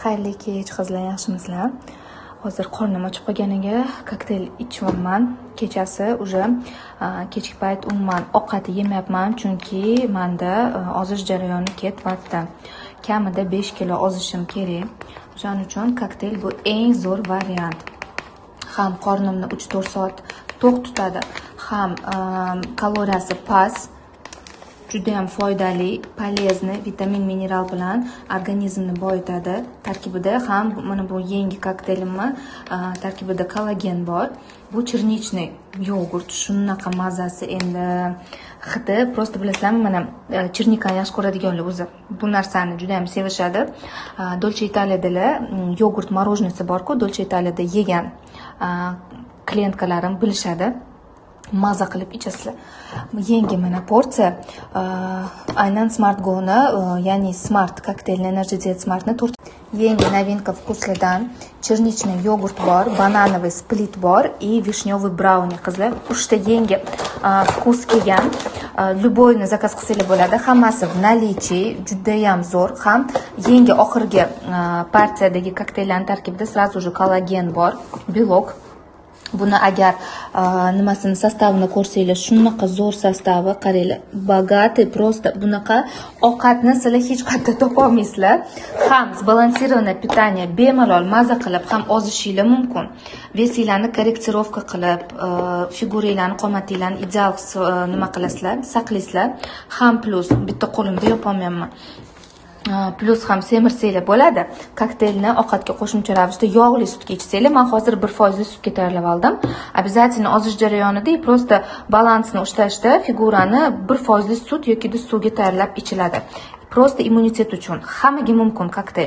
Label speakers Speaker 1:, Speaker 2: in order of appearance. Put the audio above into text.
Speaker 1: Xayrli kech qizlar, yaxshimisizlar? Hozir qornim ochib qolganiga kokteyl ichibman. Kechasi уже kechki payt umuman ovqat yemayapman, chunki menda ozish jarayoni ketyapti. Kamida 5 kilo ozishim kerak. O'shaning uchun kokteyl bu eng zo'r variant. Ham qornimni 3-4 soat to'q tutadi, ham kaloriyasi past. Juda ham foydali, полезный, vitamin, mineral bilan organizmni boyitadi. Tarkibida ham mana bu yangi kokteylimni tarkibida kollagen bor. Bu chernichniy yogurt, shunaqa mazasi endi hidi, просто bilasizlarmi, mana chernikani yaxshi ko'radiganlar o'zi bu narsani juda ham sevishadi. Dolce Italia'da yogurt morojnisi bor-ku, Dolce Italia'da yegan klientkalarim bilishadi. Maza qilib ichasizlar. Yangi mana porsiya aynan Smart Go'ni, ya'ni Smart kokteyl Energy Diet Smartni yangi novinka vkuslidan chernichniy yogurt bor, bananoviy split bor и вишневый brownie qizlar. 3 ta yangi vkus kelgan. Любойni zakaz qilsanglar bo'ladi. Hammasi в наличии, juda ham zo'r. Ham yangi oxirgi partiyadagi kokteylarning tarkibida сразу же kollagen bor, belok. Buni agar nimasini sostavini ko'rsanglar, shunaqa zo'r sostavi, qaranglar, bogатый, просто bunaqa ovqatni sizlar hech qayerda topa olmaysizlar. Ham sbalansirovane питание bemalol maza qilib ham ozishinglar mumkin. Vesinglarni korrektirovka qilib, figuranglarni, qomatinglarni ideal nima qilasizlar, saqlaysizlar. Ham plus bitta qo'limda yopolmayman. Plus ham semirsanglar bo'ladi. Kokteylni ovqatga qo'shimcha ravishda yog'li sutga ichsanglar, men hozir 1% sutga tayyorlab oldim. Обязательно ozish jarayonida просто balansni ushlashda figurani 1% sut yoki suvga tayyorlab ichiladi. Просто immunitet uchun. Hammaga mumkin kokteyl.